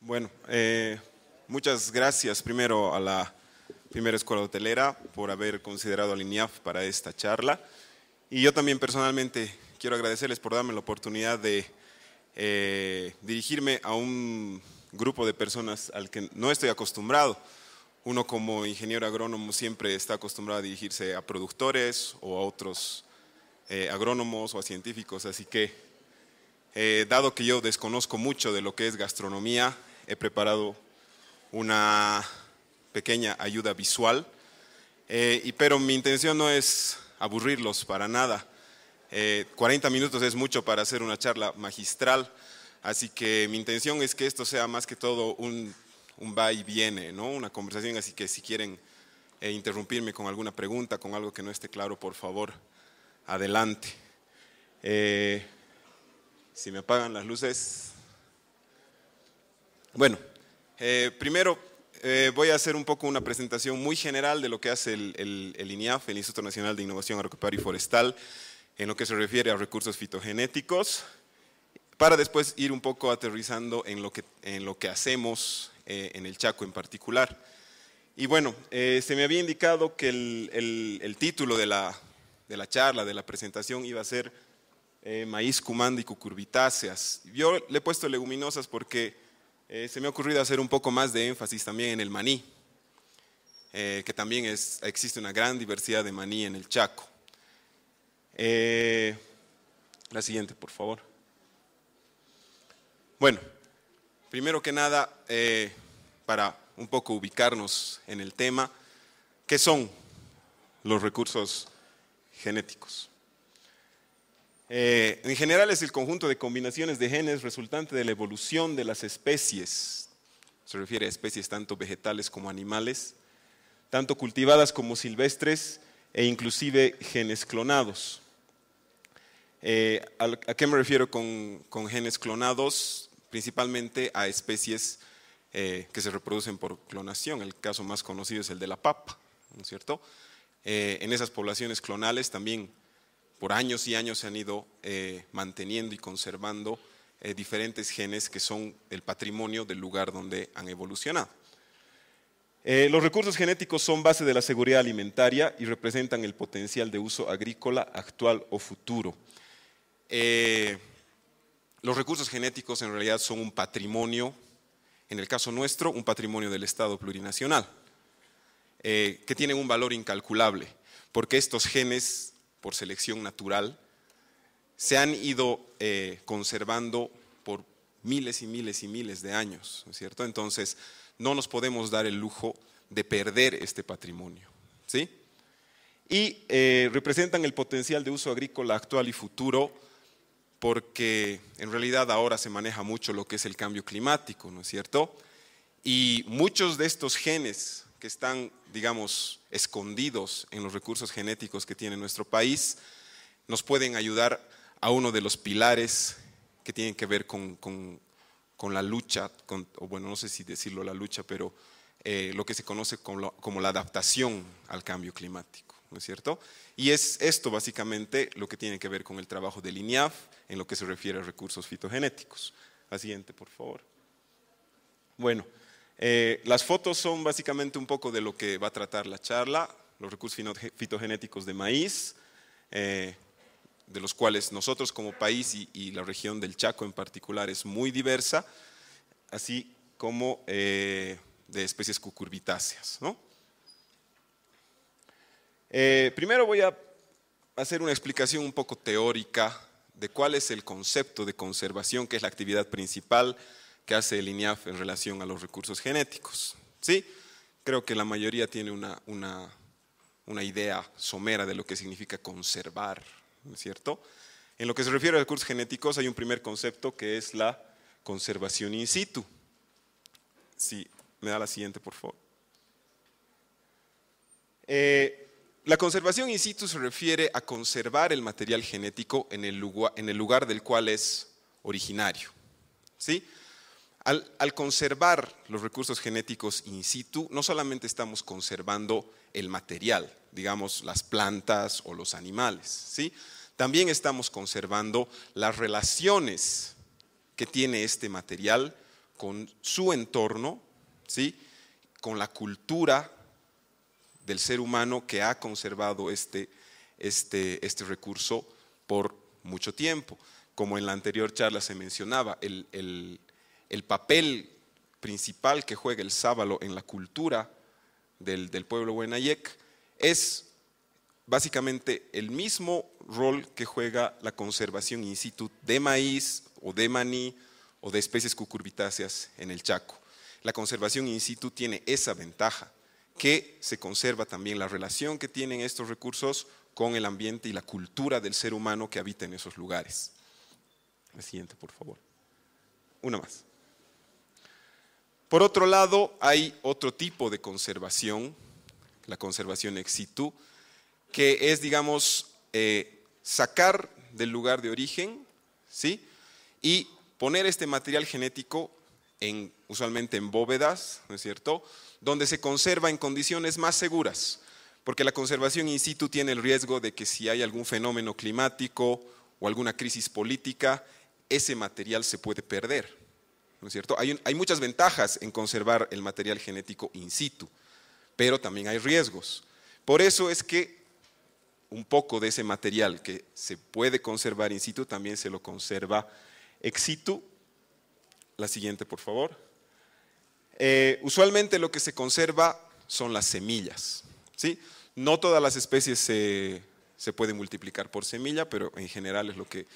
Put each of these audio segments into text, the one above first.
Bueno, muchas gracias primero a la Primera Escuela Hotelera por haber considerado al INIAF para esta charla. Y yo también personalmente quiero agradecerles por darme la oportunidad de dirigirme a un grupo de personas al que no estoy acostumbrado. Uno como ingeniero agrónomo siempre está acostumbrado a dirigirse a productores o a otros agrónomos o a científicos, así que dado que yo desconozco mucho de lo que es gastronomía, he preparado una pequeña ayuda visual, pero mi intención no es aburrirlos para nada. 40 minutos es mucho para hacer una charla magistral, así que mi intención es que esto sea más que todo un va y viene, ¿no? Una conversación, así que si quieren interrumpirme con alguna pregunta, con algo que no esté claro, por favor, adelante. Si me apagan las luces. Bueno, primero voy a hacer un poco una presentación muy general de lo que hace el INIAF, el Instituto Nacional de Innovación Agropecuaria y Forestal, en lo que se refiere a recursos fitogenéticos, para después ir un poco aterrizando en lo que hacemos en el Chaco en particular. Y bueno, se me había indicado que el título de la charla, de la presentación, iba a ser maíz, cumanda y cucurbitáceas. Yo le he puesto leguminosas porque se me ha ocurrido hacer un poco más de énfasis también en el maní, que también existe una gran diversidad de maní en el Chaco. La siguiente, por favor. Bueno, primero que nada, para un poco ubicarnos en el tema, ¿qué son los recursos genéticos? En general es el conjunto de combinaciones de genes resultante de la evolución de las especies, se refiere a especies tanto vegetales como animales, tanto cultivadas como silvestres e inclusive genes clonados. ¿A qué me refiero con genes clonados? Principalmente a especies que se reproducen por clonación. El caso más conocido es el de la papa, ¿no es cierto? En esas poblaciones clonales también por años y años se han ido manteniendo y conservando diferentes genes que son el patrimonio del lugar donde han evolucionado. Los recursos genéticos son base de la seguridad alimentaria y representan el potencial de uso agrícola actual o futuro. Los recursos genéticos en realidad son un patrimonio, en el caso nuestro, un patrimonio del Estado plurinacional, que tienen un valor incalculable, porque estos genes, por selección natural, se han ido conservando por miles y miles y miles de años, ¿no es cierto? Entonces, no nos podemos dar el lujo de perder este patrimonio, ¿sí? Y representan el potencial de uso agrícola actual y futuro, porque en realidad ahora se maneja mucho lo que es el cambio climático, ¿no es cierto? Y muchos de estos genes que están, digamos, escondidos en los recursos genéticos que tiene nuestro país, nos pueden ayudar a uno de los pilares que tienen que ver con la lucha, o bueno, no sé si decirlo la lucha, pero lo que se conoce como la adaptación al cambio climático, ¿no es cierto? Y es esto básicamente lo que tiene que ver con el trabajo del INIAF en lo que se refiere a recursos fitogenéticos. La siguiente, por favor. Bueno, las fotos son básicamente un poco de lo que va a tratar la charla, los recursos fitogenéticos de maíz, de los cuales nosotros como país y la región del Chaco en particular es muy diversa, así como de especies cucurbitáceas, ¿no? Primero voy a hacer una explicación un poco teórica de cuál es el concepto de conservación, que es la actividad principal que hace el INIAF en relación a los recursos genéticos, ¿sí? Creo que la mayoría tiene una idea somera de lo que significa conservar, ¿no es cierto? En lo que se refiere a recursos genéticos hay un primer concepto que es la conservación in situ. Sí, me da la siguiente, por favor. La conservación in situ se refiere a conservar el material genético en el lugar del cual es originario, ¿sí? Al conservar los recursos genéticos in situ, no solamente estamos conservando el material, digamos las plantas o los animales, ¿sí? También estamos conservando las relaciones que tiene este material con su entorno, ¿sí? Con la cultura del ser humano que ha conservado este recurso por mucho tiempo. Como en la anterior charla se mencionaba, el papel principal que juega el sábalo en la cultura del pueblo Huenayec es básicamente el mismo rol que juega la conservación in situ de maíz o de maní o de especies cucurbitáceas en el Chaco. La conservación in situ tiene esa ventaja, que se conserva también la relación que tienen estos recursos con el ambiente y la cultura del ser humano que habita en esos lugares. La siguiente, por favor. Una más. Por otro lado, hay otro tipo de conservación, la conservación ex situ, que es, digamos, sacar del lugar de origen, ¿sí? Y poner este material genético usualmente en bóvedas, ¿no es cierto?, donde se conserva en condiciones más seguras, porque la conservación in situ tiene el riesgo de que si hay algún fenómeno climático o alguna crisis política, ese material se puede perder, ¿no es cierto? Hay muchas ventajas en conservar el material genético in situ, pero también hay riesgos. Por eso es que un poco de ese material que se puede conservar in situ también se lo conserva ex situ. La siguiente, por favor. Usualmente lo que se conserva son las semillas, ¿sí? No todas las especies se pueden multiplicar por semilla, pero en general es lo que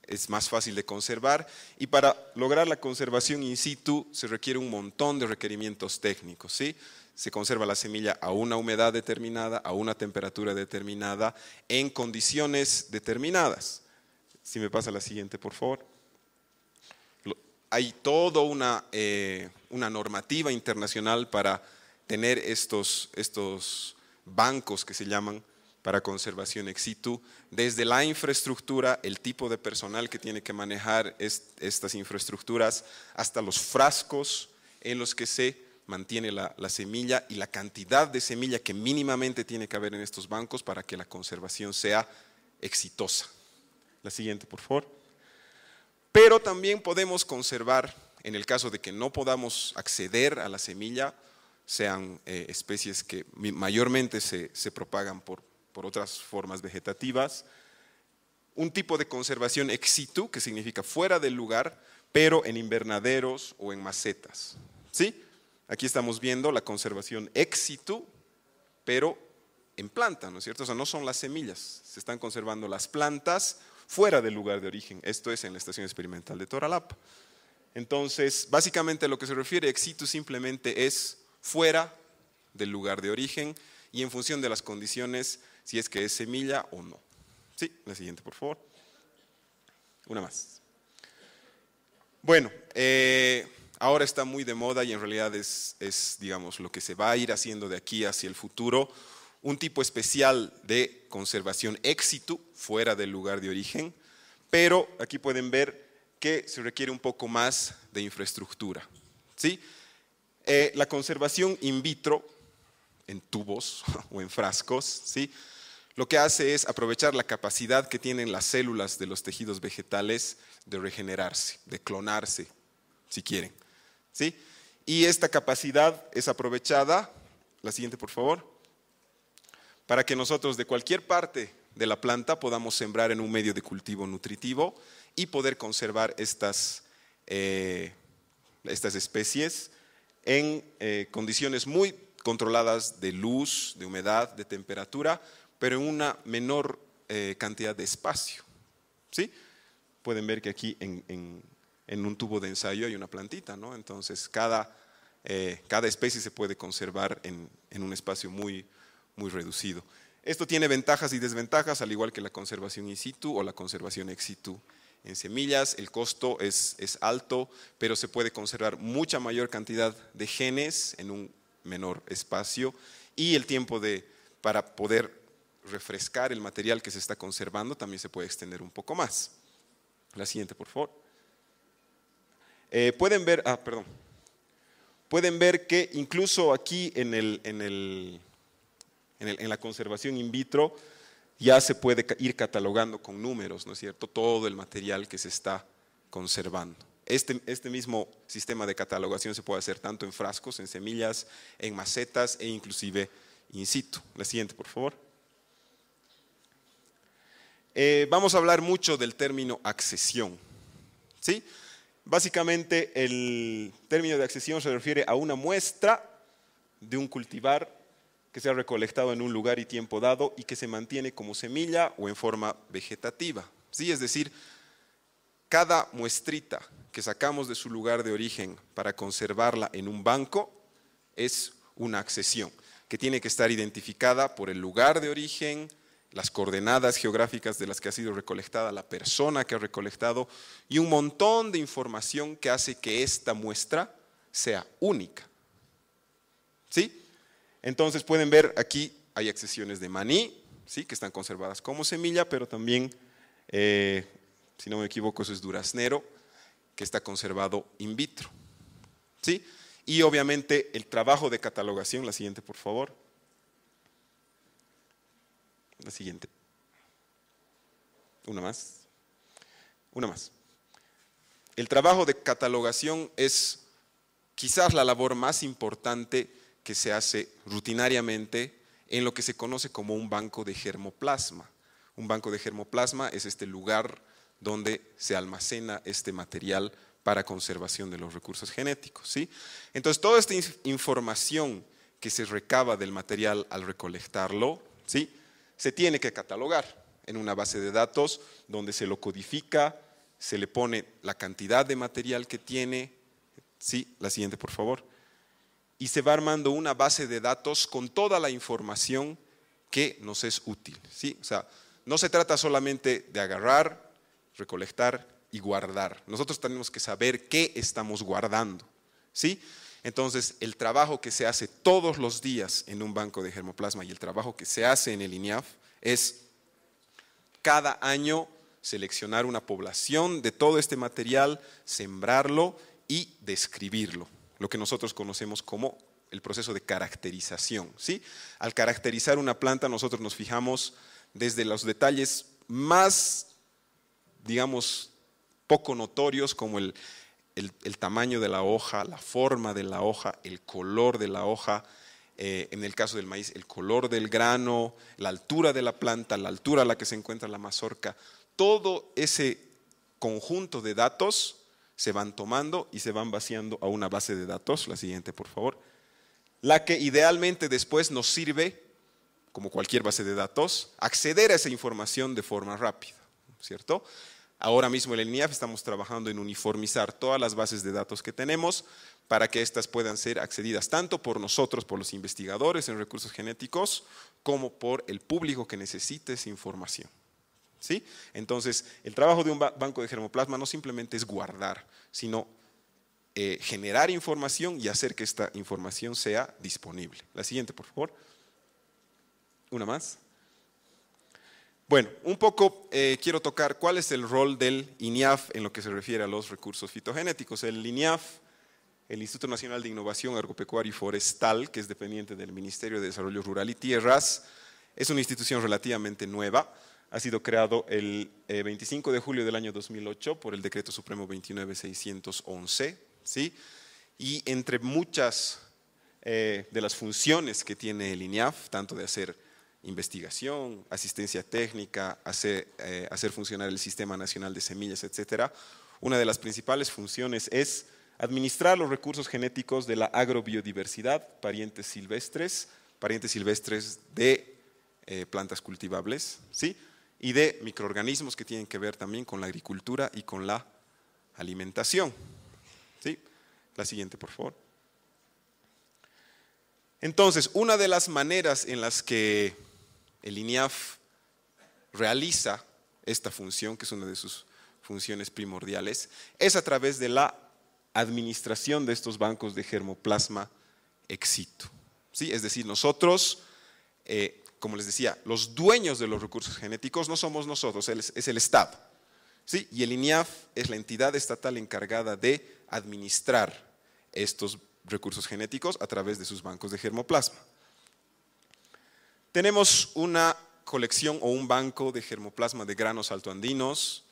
es más fácil de conservar, y para lograr la conservación in situ se requiere un montón de requerimientos técnicos, ¿sí? Se conserva la semilla a una humedad determinada, a una temperatura determinada, en condiciones determinadas. Si me pasa la siguiente, por favor. Hay toda una normativa internacional para tener estos bancos que se llaman para conservación ex situ, desde la infraestructura, el tipo de personal que tiene que manejar estas infraestructuras, hasta los frascos en los que se mantiene la semilla y la cantidad de semilla que mínimamente tiene que haber en estos bancos para que la conservación sea exitosa. La siguiente, por favor. Pero también podemos conservar, en el caso de que no podamos acceder a la semilla, sean especies que mayormente se propagan por otras formas vegetativas, un tipo de conservación ex situ, que significa fuera del lugar, pero en invernaderos o en macetas, ¿sí? Aquí estamos viendo la conservación ex situ, pero en planta, ¿no es cierto? O sea, no son las semillas, se están conservando las plantas fuera del lugar de origen. Esto es en la Estación Experimental de Toralapa. Entonces, básicamente a lo que se refiere ex situ simplemente es fuera del lugar de origen y en función de las condiciones, si es que es semilla o no. Sí, la siguiente, por favor. Una más. Bueno, ahora está muy de moda y en realidad es, digamos, lo que se va a ir haciendo de aquí hacia el futuro, un tipo especial de conservación ex situ, fuera del lugar de origen, pero aquí pueden ver que se requiere un poco más de infraestructura, ¿sí? La conservación in vitro, en tubos o en frascos, ¿sí? Lo que hace es aprovechar la capacidad que tienen las células de los tejidos vegetales de regenerarse, de clonarse, si quieren, ¿sí? Y esta capacidad es aprovechada, la siguiente por favor, para que nosotros de cualquier parte de la planta podamos sembrar en un medio de cultivo nutritivo y poder conservar estas especies en condiciones muy controladas de luz, de humedad, de temperatura, pero en una menor cantidad de espacio, ¿sí? Pueden ver que aquí en un tubo de ensayo hay una plantita, ¿no? Entonces cada especie se puede conservar en un espacio muy reducido. Esto tiene ventajas y desventajas, al igual que la conservación in situ o la conservación ex situ. En semillas el costo es alto, pero se puede conservar mucha mayor cantidad de genes en un menor espacio y el tiempo para poder refrescar el material que se está conservando también se puede extender un poco más. La siguiente, por favor. Pueden ver que incluso aquí en la conservación in vitro ya se puede ir catalogando con números, ¿no es cierto?, todo el material que se está conservando. Este mismo sistema de catalogación se puede hacer tanto en frascos, en semillas, en macetas e inclusive in situ. La siguiente, por favor. Vamos a hablar mucho del término accesión, ¿sí? Básicamente el término de accesión se refiere a una muestra de un cultivar que se ha recolectado en un lugar y tiempo dado y que se mantiene como semilla o en forma vegetativa, ¿sí? Es decir, cada muestrita que sacamos de su lugar de origen para conservarla en un banco es una accesión que tiene que estar identificada por el lugar de origen, las coordenadas geográficas de las que ha sido recolectada, la persona que ha recolectado y un montón de información que hace que esta muestra sea única. ¿Sí? Entonces pueden ver aquí hay accesiones de maní, ¿sí? Que están conservadas como semilla, pero también, si no me equivoco, eso es duraznero, que está conservado in vitro. ¿Sí? Y obviamente el trabajo de catalogación, la siguiente por favor. La siguiente. Una más. Una más. El trabajo de catalogación es quizás la labor más importante que se hace rutinariamente en lo que se conoce como un banco de germoplasma. Un banco de germoplasma es este lugar donde se almacena este material para conservación de los recursos genéticos, ¿sí? Entonces, toda esta información que se recaba del material al recolectarlo, ¿sí? Se tiene que catalogar en una base de datos donde se lo codifica, se le pone la cantidad de material que tiene, ¿sí? La siguiente, por favor. Y se va armando una base de datos con toda la información que nos es útil, ¿sí? O sea, no se trata solamente de agarrar, recolectar y guardar. Nosotros tenemos que saber qué estamos guardando, ¿sí? Entonces, el trabajo que se hace todos los días en un banco de germoplasma y el trabajo que se hace en el INIAF es cada año seleccionar una población de todo este material, sembrarlo y describirlo, lo que nosotros conocemos como el proceso de caracterización, ¿sí? Al caracterizar una planta nosotros nos fijamos desde los detalles más, digamos, poco notorios como el tamaño de la hoja, la forma de la hoja, el color de la hoja, en el caso del maíz, el color del grano, la altura de la planta, la altura a la que se encuentra la mazorca, todo ese conjunto de datos se van tomando y se van vaciando a una base de datos, la siguiente por favor, la que idealmente después nos sirve, como cualquier base de datos, acceder a esa información de forma rápida, ¿cierto? Ahora mismo en el INIAF estamos trabajando en uniformizar todas las bases de datos que tenemos para que éstas puedan ser accedidas tanto por nosotros, por los investigadores en recursos genéticos, como por el público que necesite esa información, ¿sí? Entonces, el trabajo de un banco de germoplasma no simplemente es guardar, sino generar información y hacer que esta información sea disponible. La siguiente, por favor. Una más. Bueno, un poco quiero tocar cuál es el rol del INIAF en lo que se refiere a los recursos fitogenéticos. El INIAF, el Instituto Nacional de Innovación Agropecuaria y Forestal, que es dependiente del Ministerio de Desarrollo Rural y Tierras, es una institución relativamente nueva. Ha sido creado el 25 de julio del año 2008 por el Decreto Supremo 29611, ¿sí? Y entre muchas de las funciones que tiene el INIAF, tanto de hacer investigación, asistencia técnica, hacer funcionar el Sistema Nacional de Semillas, etcétera. Una de las principales funciones es administrar los recursos genéticos de la agrobiodiversidad, parientes silvestres de plantas cultivables, ¿sí? Y de microorganismos que tienen que ver también con la agricultura y con la alimentación, ¿sí? La siguiente, por favor. Entonces, una de las maneras en las que el INIAF realiza esta función, que es una de sus funciones primordiales, es a través de la administración de estos bancos de germoplasma ex situ, ¿sí? Es decir, nosotros, como les decía, los dueños de los recursos genéticos no somos nosotros, es el Estado, ¿sí? Y el INIAF es la entidad estatal encargada de administrar estos recursos genéticos a través de sus bancos de germoplasma. Tenemos una colección o un banco de germoplasma de granos altoandinos,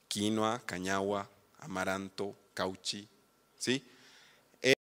quinoa, cañagua, amaranto, cauchi, ¿sí?